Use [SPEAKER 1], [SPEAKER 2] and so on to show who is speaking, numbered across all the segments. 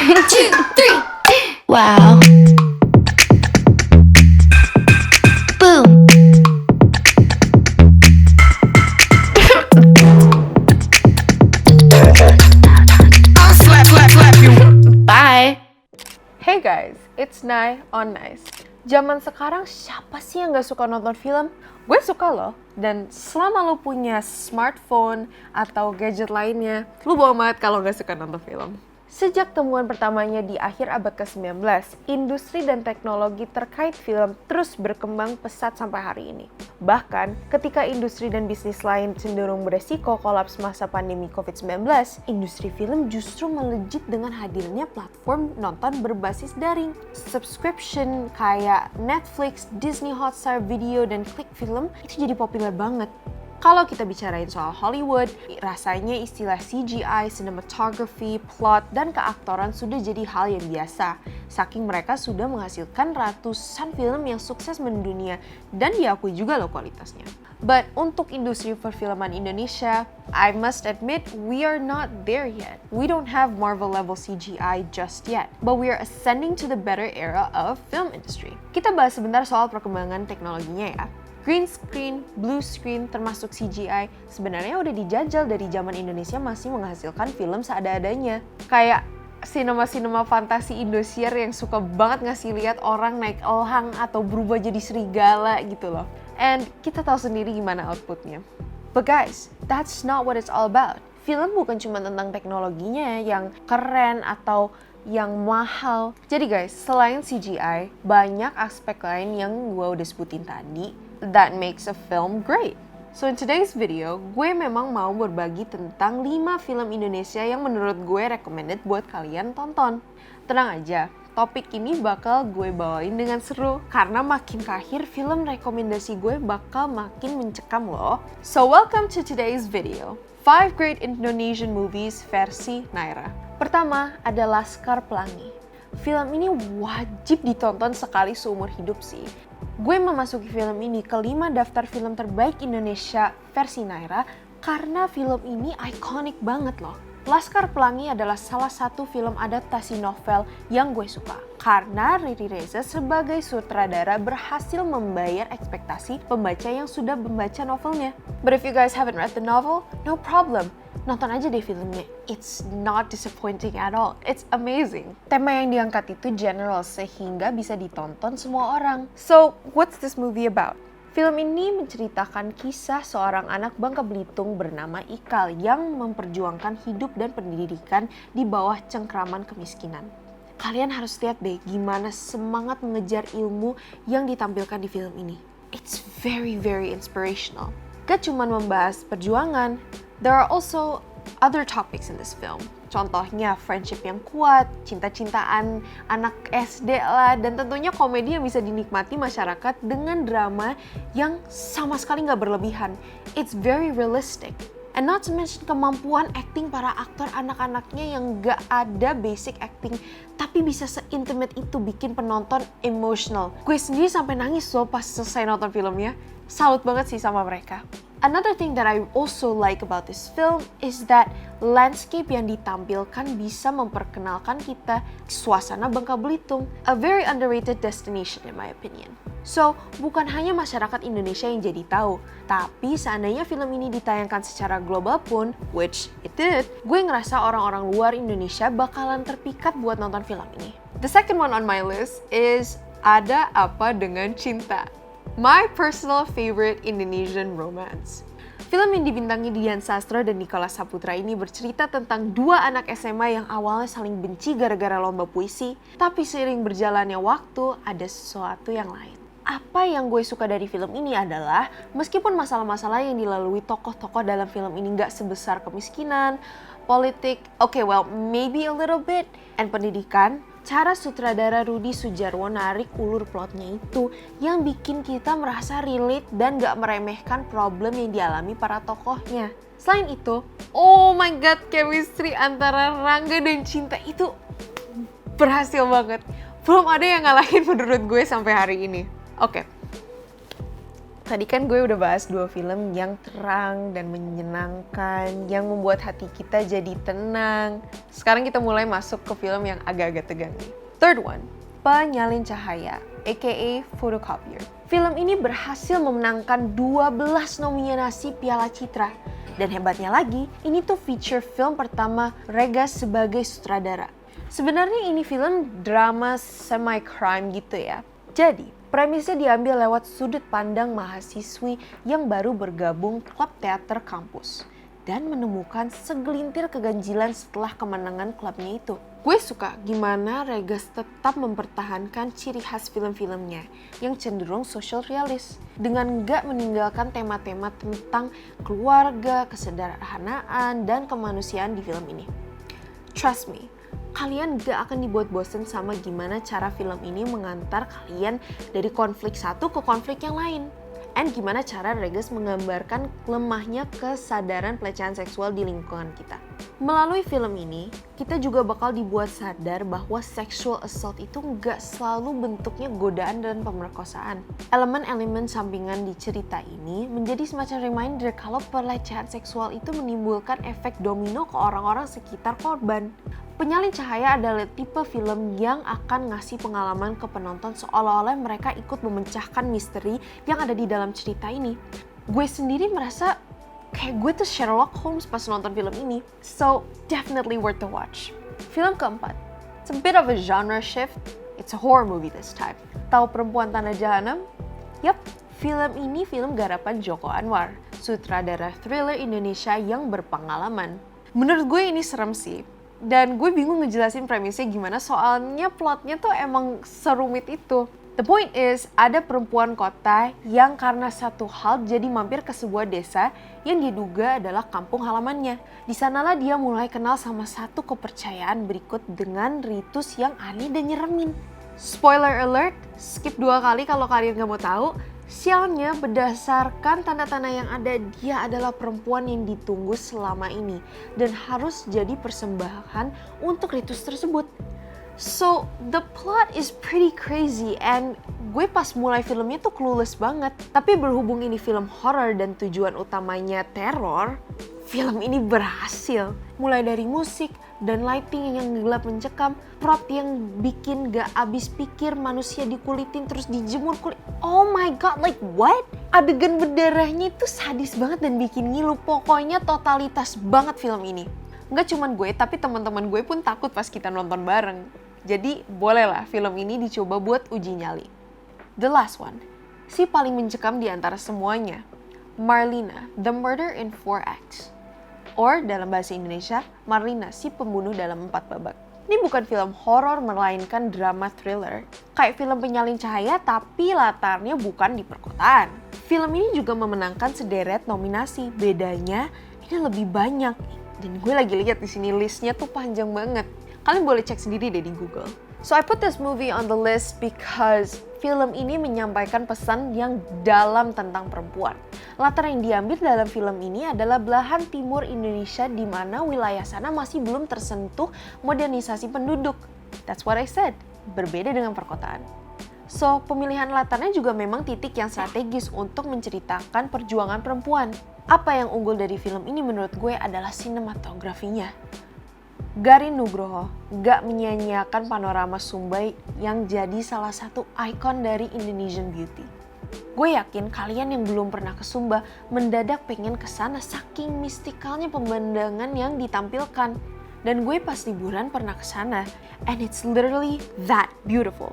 [SPEAKER 1] two, three. Wow. Boom. I'll slap you. Bye.
[SPEAKER 2] Hey guys, it's Nai on Nice. Zaman sekarang siapa sih yang gak suka nonton film? Gue suka loh. Dan selama lo punya smartphone atau gadget lainnya, lo bohong banget kalau gak suka nonton film. Sejak temuan pertamanya di akhir abad ke-19, industri dan teknologi terkait film terus berkembang pesat sampai hari ini. Bahkan, ketika industri dan bisnis lain cenderung beresiko kolaps masa pandemi COVID-19, industri film justru melejit dengan hadirnya platform nonton berbasis daring. Subscription kayak Netflix, Disney Hotstar Video, dan Klik Film itu jadi populer banget. Kalau kita bicarain soal Hollywood, rasanya istilah CGI, cinematography, plot, dan keaktoran sudah jadi hal yang biasa. Saking mereka sudah menghasilkan ratusan film yang sukses mendunia dan diakui juga loh kualitasnya. But untuk industri perfilman Indonesia, I must admit we are not there yet. We don't have Marvel level CGI just yet, but we are ascending to the better era of film industry. Kita bahas sebentar soal perkembangan teknologinya ya. Green screen, blue screen, termasuk CGI, sebenarnya udah dijajal dari zaman Indonesia masih menghasilkan film seada-adanya. Kayak sinema-sinema fantasi Indosiar yang suka banget ngasih lihat orang naik elang atau berubah jadi serigala gitu loh. And kita tahu sendiri gimana outputnya. But guys, that's not what it's all about. Film bukan cuma tentang teknologinya yang keren atau yang mahal. Jadi guys, selain CGI, banyak aspek lain yang gue udah sebutin tadi that makes a film great. So in today's video, gue memang mau berbagi tentang 5 film Indonesia yang menurut gue recommended buat kalian tonton. Tenang aja, topik ini bakal gue bawain dengan seru karena makin ke akhir film rekomendasi gue bakal makin mencekam loh. So welcome to today's video. 5 great Indonesian movies versi Naira. Pertama ada Laskar Pelangi. Film ini wajib ditonton sekali seumur hidup sih. Gue memasuki film ini ke 5 daftar film terbaik Indonesia versi Naira karena film ini ikonik banget loh. Laskar Pelangi adalah salah satu film adaptasi novel yang gue suka karena Riri Reza sebagai sutradara berhasil membayar ekspektasi pembaca yang sudah membaca novelnya. But if you guys haven't read the novel, no problem. Nonton aja deh filmnya. It's not disappointing at all. It's amazing. Tema yang diangkat itu general sehingga bisa ditonton semua orang. So, what's this movie about? Film ini menceritakan kisah seorang anak Bangka Belitung bernama Ikal yang memperjuangkan hidup dan pendidikan di bawah cengkraman kemiskinan. Kalian harus lihat deh gimana semangat mengejar ilmu yang ditampilkan di film ini. It's very, very inspirational. Gak cuma membahas perjuangan, there are also other topics in this film. Contohnya friendship yang kuat, cinta-cintaan anak SD lah, dan tentunya komedi yang bisa dinikmati masyarakat dengan drama yang sama sekali nggak berlebihan. It's very realistic. And not to mention kemampuan acting para aktor anak-anaknya yang nggak ada basic acting, tapi bisa se-intimate itu bikin penonton emotional. Gue sendiri sampai nangis loh pas selesai nonton filmnya. Salut banget sih sama mereka. Another thing that I also like about this film is that landscape yang ditampilkan bisa memperkenalkan kita suasana Bangka Belitung, a very underrated destination in my opinion. So, bukan hanya masyarakat Indonesia yang jadi tahu, tapi seandainya film ini ditayangkan secara global pun, which it did, gue ngerasa orang-orang luar Indonesia bakalan terpikat buat nonton film ini. The second one on my list is Ada Apa Dengan Cinta. My personal favorite Indonesian romance. Film yang dibintangi Dian Sastro dan Nicholas Saputra ini bercerita tentang 2 anak SMA yang awalnya saling benci gara-gara lomba puisi, tapi seiring berjalannya waktu ada sesuatu yang lain. Apa yang gue suka dari film ini adalah meskipun masalah-masalah yang dilalui tokoh-tokoh dalam film ini nggak sebesar kemiskinan, politik, maybe a little bit, and pendidikan, cara sutradara Rudi Sudjarwo narik ulur plotnya itu yang bikin kita merasa relate dan gak meremehkan problem yang dialami para tokohnya. Selain itu, oh my god, chemistry antara Rangga dan Cinta itu berhasil banget. Belum ada yang ngalahin menurut gue sampai hari ini. Oke. Tadi kan gue udah bahas 2 film yang terang dan menyenangkan, yang membuat hati kita jadi tenang. Sekarang kita mulai masuk ke film yang agak-agak tegang nih. Third one, Penyalin Cahaya, aka Photocopier. Film ini berhasil memenangkan 12 nominasi Piala Citra. Dan hebatnya lagi, ini tuh feature film pertama Regas sebagai sutradara. Sebenarnya ini film drama semi-crime gitu ya. Jadi, premisnya diambil lewat sudut pandang mahasiswi yang baru bergabung klub teater kampus dan menemukan segelintir keganjilan setelah kemenangan klubnya itu. Gue suka gimana Regas tetap mempertahankan ciri khas film-filmnya yang cenderung social realist dengan gak meninggalkan tema-tema tentang keluarga, kesederhanaan, dan kemanusiaan di film ini. Trust me, kalian gak akan dibuat bosen sama gimana cara film ini mengantar kalian dari konflik satu ke konflik yang lain. And gimana cara Regas menggambarkan lemahnya kesadaran pelecehan seksual di lingkungan kita. Melalui film ini, kita juga bakal dibuat sadar bahwa sexual assault itu gak selalu bentuknya godaan dan pemerkosaan. Elemen-elemen sampingan di cerita ini menjadi semacam reminder kalau pelecehan seksual itu menimbulkan efek domino ke orang-orang sekitar korban. Penyalin Cahaya adalah tipe film yang akan ngasih pengalaman ke penonton seolah-olah mereka ikut memecahkan misteri yang ada di dalam cerita ini. Gue sendiri merasa kayak gue tuh Sherlock Holmes pas nonton film ini. So, definitely worth the watch. Film keempat, it's a bit of a genre shift. It's a horror movie this time. Tahu Perempuan Tanah Jahanam? Yap, film ini film garapan Joko Anwar, sutradara thriller Indonesia yang berpengalaman. Menurut gue ini serem sih. Dan gue bingung ngejelasin premisnya gimana soalnya plotnya tuh emang serumit itu. The point is, ada perempuan kota yang karena satu hal jadi mampir ke sebuah desa yang diduga adalah kampung halamannya. Di sanalah dia mulai kenal sama satu kepercayaan berikut dengan ritus yang aneh dan nyeremin. Spoiler alert, skip 2 kali kalau kalian gak mau tahu. Sialnya berdasarkan tanda-tanda yang ada, dia adalah perempuan yang ditunggu selama ini dan harus jadi persembahan untuk ritus tersebut. So, the plot is pretty crazy and gue pas mulai filmnya tuh clueless banget. Tapi berhubung ini film horror dan tujuan utamanya teror, film ini berhasil. Mulai dari musik dan lighting yang gelap mencekam, prop yang bikin gak abis pikir, manusia dikulitin terus dijemur kulit. Oh my god, like what? Adegan berdarahnya itu sadis banget dan bikin ngilu. Pokoknya totalitas banget film ini. Nggak cuman gue, tapi teman-teman gue pun takut pas kita nonton bareng. Jadi bolehlah film ini dicoba buat uji nyali. The last one, si paling mencekam di antara semuanya, Marlina, The Murder in 4 Acts. Or dalam bahasa Indonesia, Marlina, si pembunuh dalam 4 babak. Ini bukan film horor melainkan drama thriller. Kayak film Penyalin Cahaya tapi latarnya bukan di perkotaan. Film ini juga memenangkan sederet nominasi. Bedanya ini lebih banyak. Dan gue lagi lihat di sini listnya tuh panjang banget. Kalian boleh cek sendiri deh di Google. So I put this movie on the list because film ini menyampaikan pesan yang dalam tentang perempuan. Latar yang diambil dalam film ini adalah belahan timur Indonesia di mana wilayah sana masih belum tersentuh modernisasi penduduk. That's what I said, berbeda dengan perkotaan. So, pemilihan latarnya juga memang titik yang strategis untuk menceritakan perjuangan perempuan. Apa yang unggul dari film ini menurut gue adalah sinematografinya. Garin Nugroho gak menyia-nyiakan panorama Sumbai yang jadi salah satu ikon dari Indonesian beauty. Gue yakin kalian yang belum pernah ke Sumba mendadak pengen kesana saking mistikalnya pemandangan yang ditampilkan. Dan gue pas liburan pernah kesana, and it's literally that beautiful.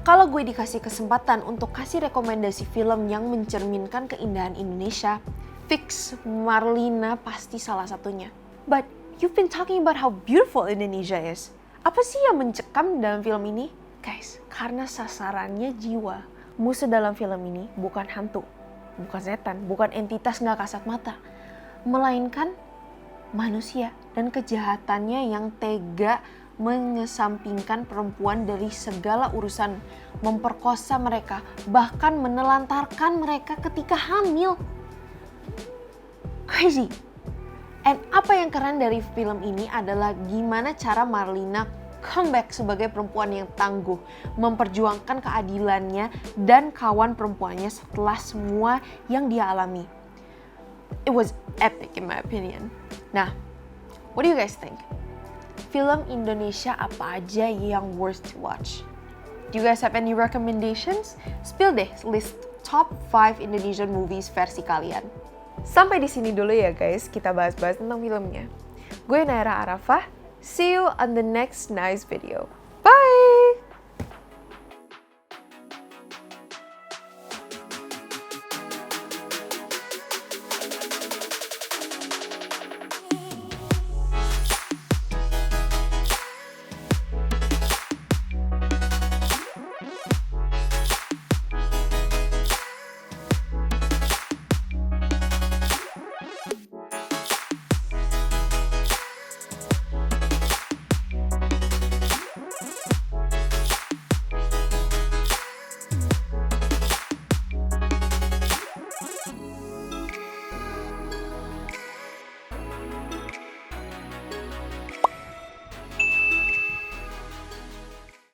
[SPEAKER 2] Kalau gue dikasih kesempatan untuk kasih rekomendasi film yang mencerminkan keindahan Indonesia, fix Marlina pasti salah satunya. But you've been talking about how beautiful Indonesia is. Apa sih yang mencekam dalam film ini? Guys, karena sasarannya jiwa. Musuh dalam film ini bukan hantu, bukan setan, bukan entitas gak kasat mata. Melainkan manusia dan kejahatannya yang tega mengesampingkan perempuan dari segala urusan, memperkosa mereka, bahkan menelantarkan mereka ketika hamil. Crazy. And apa yang keren dari film ini adalah gimana cara Marlina comeback sebagai perempuan yang tangguh, memperjuangkan keadilannya dan kawan perempuannya setelah semua yang dia alami. It was epic in my opinion. Nah, what do you guys think? Film Indonesia apa aja yang worth to watch? Do you guys have any recommendations? Spill deh list top 5 Indonesian movies versi kalian. Sampai di sini dulu ya guys, kita bahas-bahas tentang filmnya. Gue Naira Arafah, see you on the next nice video.